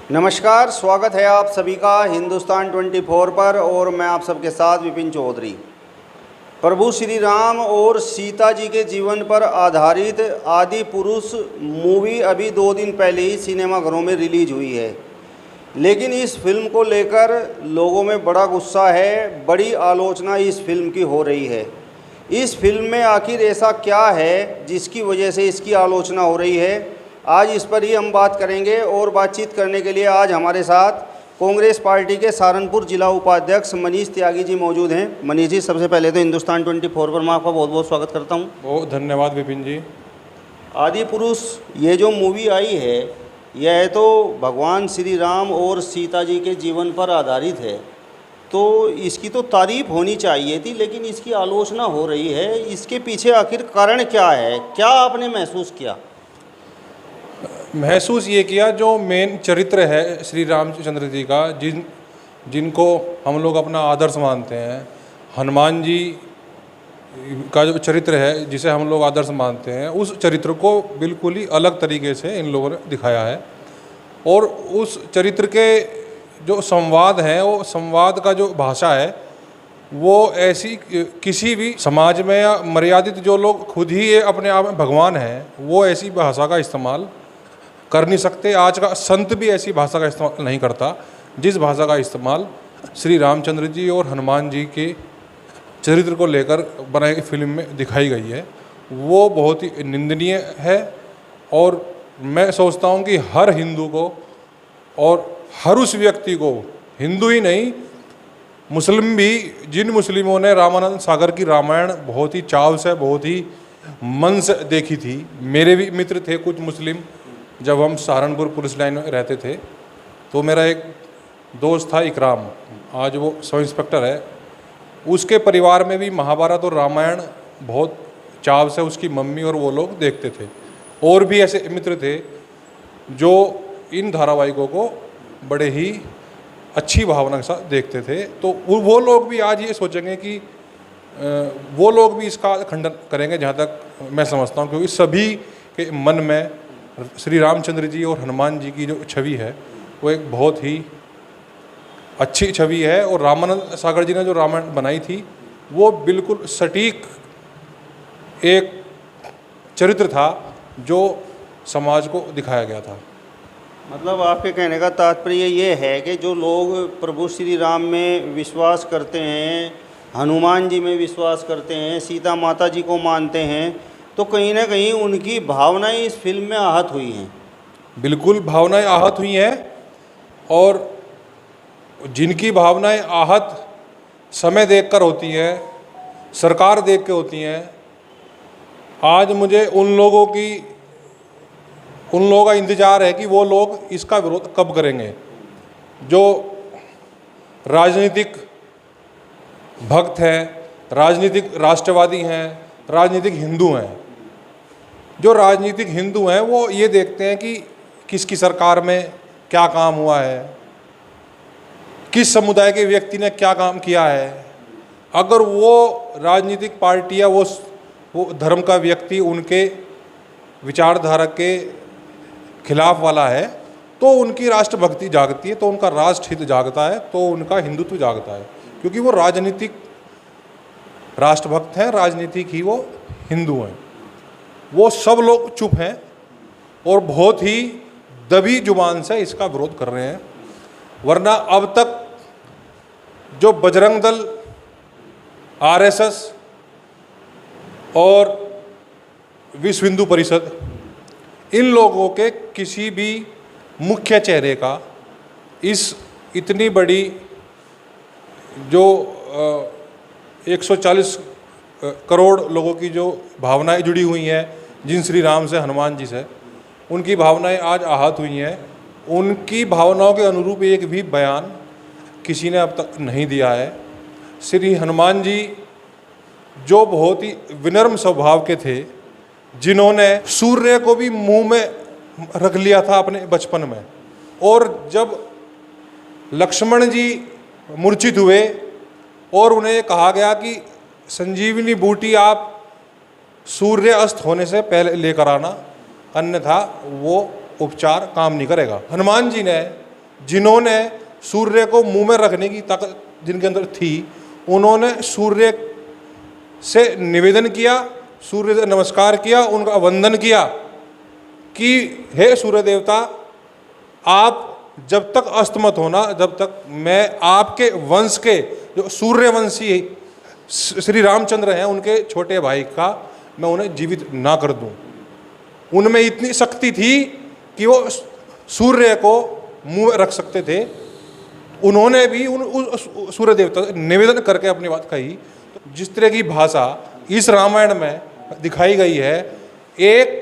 नमस्कार, स्वागत है आप सभी का हिंदुस्तान 24 पर और मैं आप सबके साथ विपिन चौधरी। प्रभु श्री राम और सीता जी के जीवन पर आधारित आदि पुरुष मूवी अभी 2 दिन पहले ही सिनेमाघरों में रिलीज हुई है, लेकिन इस फिल्म को लेकर लोगों में बड़ा गुस्सा है, बड़ी आलोचना इस फिल्म की हो रही है। इस फिल्म में आखिर ऐसा क्या है जिसकी वजह से इसकी आलोचना हो रही है, आज इस पर ही हम बात करेंगे। और बातचीत करने के लिए आज हमारे साथ कांग्रेस पार्टी के सहारनपुर जिला उपाध्यक्ष मनीष त्यागी जी मौजूद हैं। मनीष जी, सबसे पहले तो हिंदुस्तान 24 पर मैं आपका बहुत बहुत स्वागत करता हूं। बहुत धन्यवाद विपिन जी। आदि पुरुष ये जो मूवी आई है, यह तो भगवान श्री राम और सीता जी के जीवन पर आधारित है, तो इसकी तो तारीफ होनी चाहिए थी, लेकिन इसकी आलोचना हो रही है। इसके पीछे आखिर कारण क्या है, क्या आपने महसूस किया? महसूस ये किया, जो मेन चरित्र है श्री रामचंद्र जी का, जिनको हम लोग अपना आदर्श मानते हैं, हनुमान जी का जो चरित्र है जिसे हम लोग आदर्श मानते हैं, उस चरित्र को बिल्कुल ही अलग तरीके से इन लोगों ने दिखाया है। और उस चरित्र के जो संवाद हैं, वो संवाद का जो भाषा है, वो ऐसी किसी भी समाज में या मर्यादित जो लोग खुद ही अपने आप में भगवान हैं, वो ऐसी भाषा का इस्तेमाल कर नहीं सकते। आज का संत भी ऐसी भाषा का इस्तेमाल नहीं करता जिस भाषा का इस्तेमाल श्री रामचंद्र जी और हनुमान जी के चरित्र को लेकर बनाई गई फिल्म में दिखाई गई है। वो बहुत ही निंदनीय है। और मैं सोचता हूँ कि हर हिंदू को और हर उस व्यक्ति को, हिंदू ही नहीं मुस्लिम भी, जिन मुस्लिमों ने रामानंद सागर की रामायण बहुत ही चाव से, बहुत ही मन से देखी थी, मेरे भी मित्र थे कुछ मुस्लिम, जब हम सहारनपुर पुलिस लाइन में रहते थे, तो मेरा एक दोस्त था इकराम, आज वो सब इंस्पेक्टर है, उसके परिवार में भी महाभारत और रामायण बहुत चाव से उसकी मम्मी और वो लोग देखते थे। और भी ऐसे मित्र थे जो इन धारावाहिकों को बड़े ही अच्छी भावना के साथ देखते थे। तो वो लोग भी आज ये सोचेंगे कि वो लोग भी इसका खंडन करेंगे, जहाँ तक मैं समझता हूँ, क्योंकि सभी के मन में श्री रामचंद्र जी और हनुमान जी की जो छवि है, वो एक बहुत ही अच्छी छवि है। और रामानंद सागर जी ने जो रामायण बनाई थी, वो बिल्कुल सटीक एक चरित्र था जो समाज को दिखाया गया था। मतलब आपके कहने का तात्पर्य ये है कि जो लोग प्रभु श्री राम में विश्वास करते हैं, हनुमान जी में विश्वास करते हैं, सीता माता जी को मानते हैं, तो कहीं ना कहीं उनकी भावनाएं इस फिल्म में आहत हुई हैं। बिल्कुल भावनाएं आहत हुई हैं। और जिनकी भावनाएं आहत समय देखकर होती हैं, सरकार देख के होती हैं, आज मुझे उन लोगों का इंतज़ार है कि वो लोग इसका विरोध कब करेंगे। जो राजनीतिक भक्त हैं, राजनीतिक राष्ट्रवादी हैं, राजनीतिक हिंदू हैं, जो राजनीतिक हिंदू हैं वो ये देखते हैं कि किसकी सरकार में क्या काम हुआ है, किस समुदाय के व्यक्ति ने क्या काम किया है। अगर वो राजनीतिक पार्टी या वो धर्म का व्यक्ति उनके विचारधारा के खिलाफ वाला है, तो उनकी राष्ट्रभक्ति जागती है, तो उनका राष्ट्रहित जागता है, तो उनका हिंदुत्व जागता है, क्योंकि वो राजनीतिक राष्ट्रभक्त हैं, राजनीतिक ही वो हिंदू हैं। वो सब लोग चुप हैं और बहुत ही दबी जुबान से इसका विरोध कर रहे हैं। वरना अब तक जो बजरंग दल, आरएसएस और विश्व हिंदू परिषद, इन लोगों के किसी भी मुख्य चेहरे का इस इतनी बड़ी जो 140 करोड़ लोगों की जो भावनाएं जुड़ी हुई हैं जिन श्री राम से, हनुमान जी से, उनकी भावनाएं आज आहत हुई हैं। उनकी भावनाओं के अनुरूप एक भी बयान किसी ने अब तक नहीं दिया है। श्री हनुमान जी जो बहुत ही विनम्र स्वभाव के थे, जिन्होंने सूर्य को भी मुंह में रख लिया था अपने बचपन में, और जब लक्ष्मण जी मूर्छित हुए और उन्हें कहा गया कि संजीवनी बूटी आप सूर्य अस्त होने से पहले लेकर आना, अन्यथा वो उपचार काम नहीं करेगा। हनुमान जी ने जिन्होंने सूर्य को मुंह में रखने की ताकत जिनके अंदर थी, उन्होंने सूर्य से निवेदन किया, सूर्य से नमस्कार किया, उनका वंदन किया कि हे सूर्य देवता, आप जब तक अस्त मत होना, जब तक मैं आपके वंश के जो सूर्यवंशी श्री रामचंद्र हैं उनके छोटे भाई का मैं उन्हें जीवित ना कर दूं। उनमें इतनी शक्ति थी कि वो सूर्य को मुंह में रख सकते थे। उन्होंने भी उस सूर्य देवता से निवेदन करके अपनी बात कही। तो जिस तरह की भाषा इस रामायण में दिखाई गई है, एक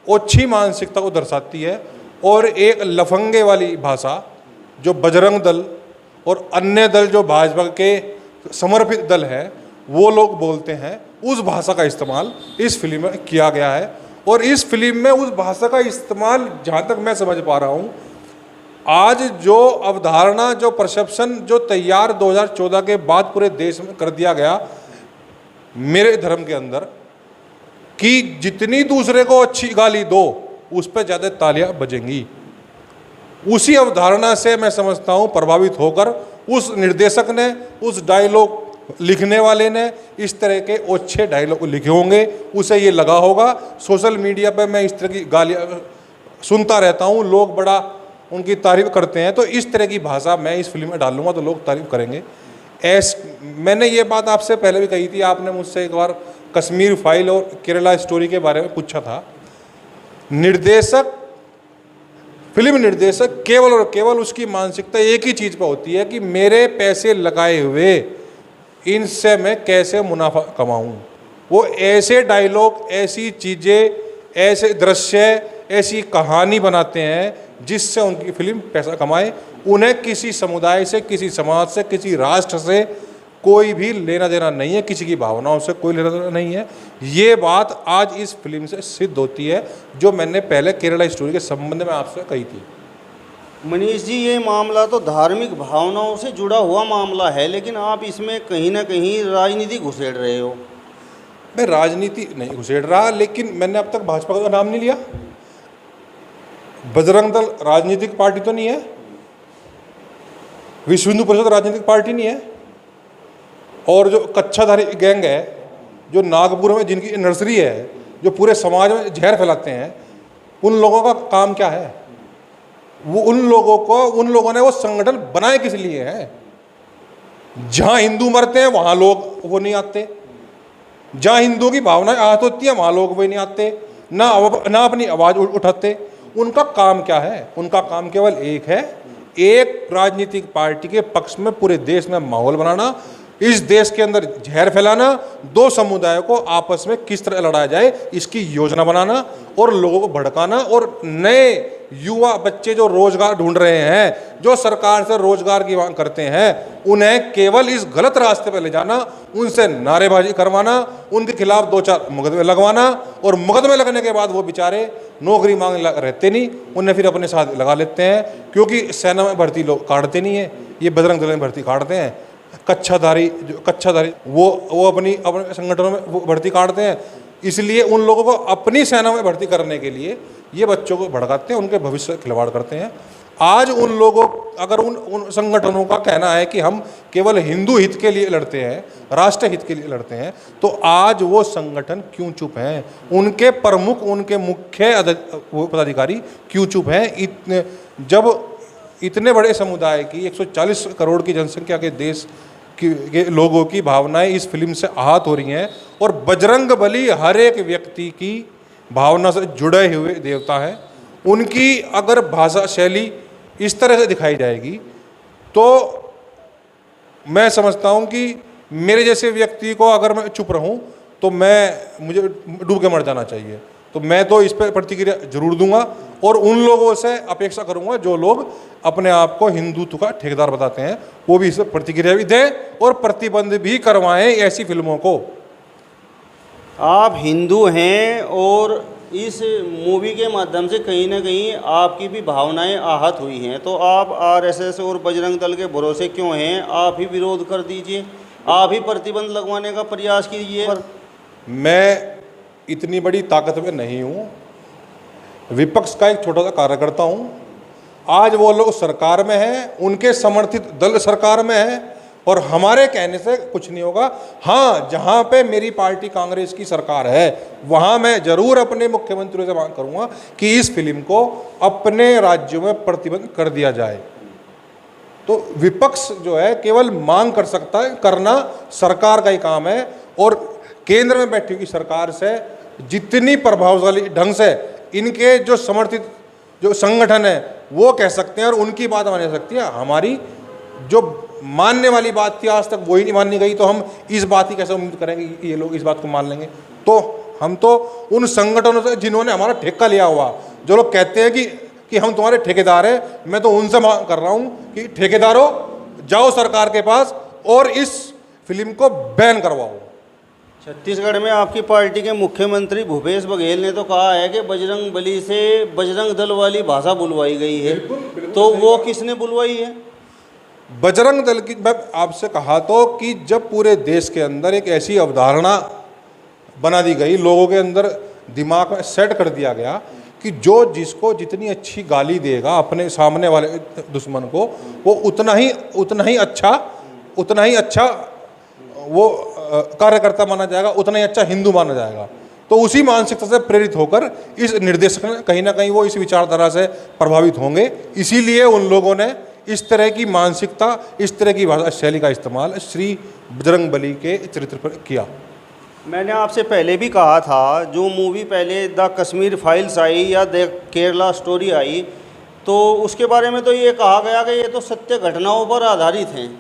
ओछी मानसिकता को दर्शाती है और एक लफंगे वाली भाषा जो बजरंग दल और अन्य दल जो भाजपा के समर्पित दल है वो लोग बोलते हैं, उस भाषा का इस्तेमाल इस फिल्म में किया गया है। और इस फिल्म में उस भाषा का इस्तेमाल जहाँ तक मैं समझ पा रहा हूँ, आज जो अवधारणा, जो परसेप्शन जो तैयार 2014 के बाद पूरे देश में कर दिया गया मेरे धर्म के अंदर, कि जितनी दूसरे को अच्छी गाली दो उस पर ज़्यादा तालियां बजेंगी, उसी अवधारणा से मैं समझता हूँ प्रभावित होकर उस निर्देशक ने, उस डायलॉग लिखने वाले ने इस तरह के अच्छे डायलॉग लिखे होंगे। उसे ये लगा होगा, सोशल मीडिया पर मैं इस तरह की गालियाँ सुनता रहता हूँ, लोग बड़ा उनकी तारीफ करते हैं, तो इस तरह की भाषा मैं इस फिल्म में डालूंगा तो लोग तारीफ करेंगे। मैंने ये बात आपसे पहले भी कही थी, आपने मुझसे एक बार कश्मीर फाइल और केरला स्टोरी के बारे में पूछा था। निर्देशक, फिल्म निर्देशक केवल और केवल उसकी मानसिकता एक ही चीज़ पर होती है कि मेरे पैसे लगाए हुए इनसे मैं कैसे मुनाफा कमाऊं। वो ऐसे डायलॉग, ऐसी चीज़ें, ऐसे दृश्य, ऐसी कहानी बनाते हैं जिससे उनकी फिल्म पैसा कमाए। उन्हें किसी समुदाय से, किसी समाज से, किसी राष्ट्र से कोई भी लेना देना नहीं है, किसी की भावनाओं से कोई लेना देना नहीं है। ये बात आज इस फिल्म से सिद्ध होती है, जो मैंने पहले केरला स्टोरी के संबंध में आपसे कही थी। मनीष जी, ये मामला तो धार्मिक भावनाओं से जुड़ा हुआ मामला है, लेकिन आप इसमें कहीं ना कहीं राजनीति घुसेड़ रहे हो। मैं राजनीति नहीं घुसेड़ रहा, लेकिन मैंने अब तक भाजपा का नाम नहीं लिया। बजरंग दल राजनीतिक पार्टी तो नहीं है, विश्व हिंदू परिषद राजनीतिक पार्टी नहीं है, और जो कच्छाधारी गैंग है जो नागपुर में जिनकी नर्सरी है, जो पूरे समाज में जहर फैलाते हैं, उन लोगों का काम क्या है? वो उन लोगों ने वो संगठन बनाए किस लिए हैं? जहां हिंदू मरते हैं वहां लोग वो नहीं आते, जहां हिंदुओं की भावनाएं आहत होती हैं वहां लोग वो नहीं आते, ना अपनी आवाज उठाते। उनका काम क्या है? उनका काम केवल एक है, एक राजनीतिक पार्टी के पक्ष में पूरे देश में माहौल बनाना, इस देश के अंदर जहर फैलाना, दो समुदायों को आपस में किस तरह लड़ाया जाए इसकी योजना बनाना और लोगों को भड़काना। और नए युवा बच्चे जो रोजगार ढूंढ रहे हैं, जो सरकार से रोजगार की मांग करते हैं, उन्हें केवल इस गलत रास्ते पर ले जाना, उनसे नारेबाजी करवाना, उनके खिलाफ 2-4 मुकदमे लगवाना, और मुकदमे लगने के बाद वो बेचारे नौकरी मांग रहते नहीं, उन्हें फिर अपने साथ लगा लेते हैं, क्योंकि सेना में भर्ती लोग काटते नहीं है, ये बजरंग दल में भर्ती काटते हैं। कच्छाधारी वो अपने संगठनों में वो भर्ती काटते हैं, इसलिए उन लोगों को अपनी सेना में भर्ती करने के लिए ये बच्चों को भड़काते हैं, उनके भविष्य से खिलवाड़ करते हैं। आज उन लोगों, अगर उन संगठनों का कहना है कि हम केवल हिंदू हित के लिए लड़ते हैं, राष्ट्र हित के लिए लड़ते हैं, तो आज वो संगठन क्यों चुप हैं? उनके प्रमुख, उनके मुख्य पदाधिकारी क्यों चुप हैं? जब इतने बड़े समुदाय की 140 करोड़ की जनसंख्या के देश के लोगों की भावनाएं इस फिल्म से आहत हो रही हैं, और बजरंग बली हर एक व्यक्ति की भावना से जुड़े हुए देवता है। उनकी अगर भाषा शैली इस तरह से दिखाई जाएगी तो मैं समझता हूं कि मेरे जैसे व्यक्ति को अगर मैं चुप रहूं तो मुझे डूब के मर जाना चाहिए। तो मैं तो इस पर प्रतिक्रिया जरूर दूंगा, और उन लोगों से अपेक्षा करूंगा जो लोग अपने आप को हिंदुत्व का ठेकेदार बताते हैं, वो भी इस पर प्रतिक्रिया भी दें और प्रतिबंध भी करवाएं ऐसी फिल्मों को। आप हिंदू हैं और इस मूवी के माध्यम से कहीं ना कहीं आपकी भी भावनाएं आहत हुई हैं, तो आप आरएसएस और बजरंग दल के भरोसे क्यों हैं? आप ही विरोध कर दीजिए, आप ही प्रतिबंध लगवाने का प्रयास कीजिए। मैं इतनी बड़ी ताकत में नहीं हूँ, विपक्ष का एक छोटा सा कार्यकर्ता हूँ, आज वो लोग सरकार में हैं, उनके समर्थित दल सरकार में है और हमारे कहने से कुछ नहीं होगा। हाँ, जहाँ पे मेरी पार्टी कांग्रेस की सरकार है वहाँ मैं जरूर अपने मुख्यमंत्री से मांग करूँगा कि इस फिल्म को अपने राज्यों में प्रतिबंध कर दिया जाए। तो विपक्ष जो है केवल मांग कर सकता है, करना सरकार का ही काम है। और केंद्र में बैठी हुई सरकार से जितनी प्रभावशाली ढंग से इनके जो समर्थित जो संगठन है वो कह सकते हैं और उनकी बात मानी जा सकती है। हमारी जो मानने वाली बात थी आज तक वही नहीं मानी गई, तो हम इस बात की कैसे उम्मीद करेंगे कि ये लोग इस बात को मान लेंगे। तो हम तो उन संगठनों से जिन्होंने हमारा ठेका लिया हुआ, जो लोग कहते हैं कि हम तुम्हारे ठेकेदार हैं, मैं तो उनसे मांग कर रहा हूँ कि ठेकेदारों जाओ सरकार के पास और इस फिल्म को बैन करवाओ। छत्तीसगढ़ में आपकी पार्टी के मुख्यमंत्री भूपेश बघेल ने तो कहा है कि बजरंग बली से बजरंग दल वाली भाषा बुलवाई गई है। तो वो किसने बुलवाई है? बजरंग दल की, मैं आपसे कहा तो कि जब पूरे देश के अंदर एक ऐसी अवधारणा बना दी गई, लोगों के अंदर दिमाग में सेट कर दिया गया कि जो जिसको जितनी अच्छी गाली देगा अपने सामने वाले दुश्मन को, वो उतना ही अच्छा वो कार्यकर्ता माना जाएगा, उतना ही अच्छा हिंदू माना जाएगा। तो उसी मानसिकता से प्रेरित होकर इस निर्देशक ने कहीं ना कहीं वो इस विचारधारा से प्रभावित होंगे, इसीलिए उन लोगों ने इस तरह की मानसिकता, इस तरह की भाषा शैली का इस्तेमाल श्री बजरंग बली के चरित्र पर किया। मैंने आपसे पहले भी कहा था, जो मूवी पहले द कश्मीर फाइल्स आई या द केरला स्टोरी आई, तो उसके बारे में तो ये कहा गया कि ये तो सत्य घटनाओं पर आधारित हैं।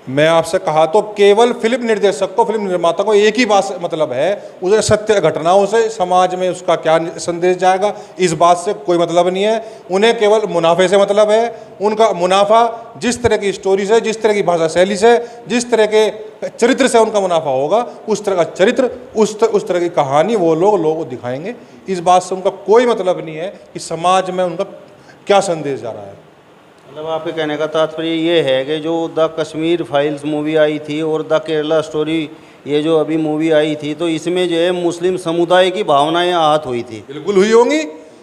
मैं आपसे कहा तो केवल फिल्म निर्देशक को, फिल्म निर्माता को एक ही बात से मतलब है, उसे सत्य घटनाओं से समाज में उसका क्या संदेश जाएगा इस बात से कोई मतलब नहीं है। उन्हें केवल मुनाफे से मतलब है। उनका मुनाफा जिस तरह की स्टोरी से, जिस तरह की भाषा शैली से, जिस तरह के चरित्र से उनका मुनाफा होगा, उस तरह का चरित्र, उस तरह की कहानी वो लोगों को दिखाएंगे। इस बात से उनका कोई मतलब नहीं है कि समाज में उनका क्या संदेश जा रहा है। मतलब आपके कहने का तात्पर्य ये है कि जो द कश्मीर फाइल्स मूवी आई थी और द केरला स्टोरी ये जो अभी मूवी आई थी, तो इसमें जो है मुस्लिम समुदाय की भावनाएं आहत हुई थी। बिल्कुल हुई होंगी।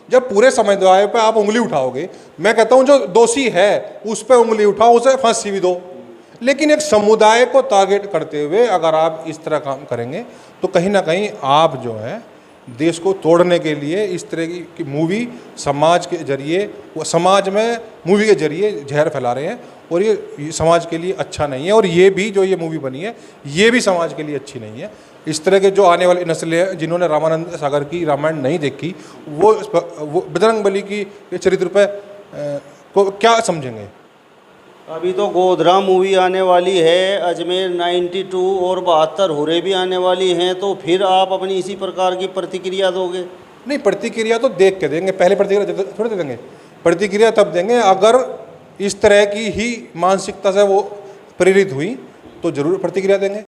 जब पूरे समुदाय पे आप उंगली उठाओगे, मैं कहता हूँ जो दोषी है उस पर उंगली उठाओ, उसे फांसी भी दो, लेकिन एक समुदाय को टारगेट करते हुए अगर आप इस तरह काम करेंगे तो कहीं ना कहीं आप जो है देश को तोड़ने के लिए इस तरह की मूवी समाज के जरिए, वो समाज में मूवी के जरिए जहर फैला रहे हैं और ये समाज के लिए अच्छा नहीं है। और ये भी जो ये मूवी बनी है ये भी समाज के लिए अच्छी नहीं है। इस तरह के जो आने वाली नस्लें हैं जिन्होंने रामानंद सागर की रामायण नहीं देखी, वो बजरंग बली की चरित्र पर को क्या समझेंगे। अभी तो गोधरा मूवी आने वाली है, अजमेर 92 और 72 हुरे भी आने वाली हैं, तो फिर आप अपनी इसी प्रकार की प्रतिक्रिया दोगे? नहीं, प्रतिक्रिया तो देख के देंगे, पहले प्रतिक्रिया थोड़ी दे देंगे। प्रतिक्रिया तब देंगे अगर इस तरह की ही मानसिकता से वो प्रेरित हुई तो जरूर प्रतिक्रिया देंगे।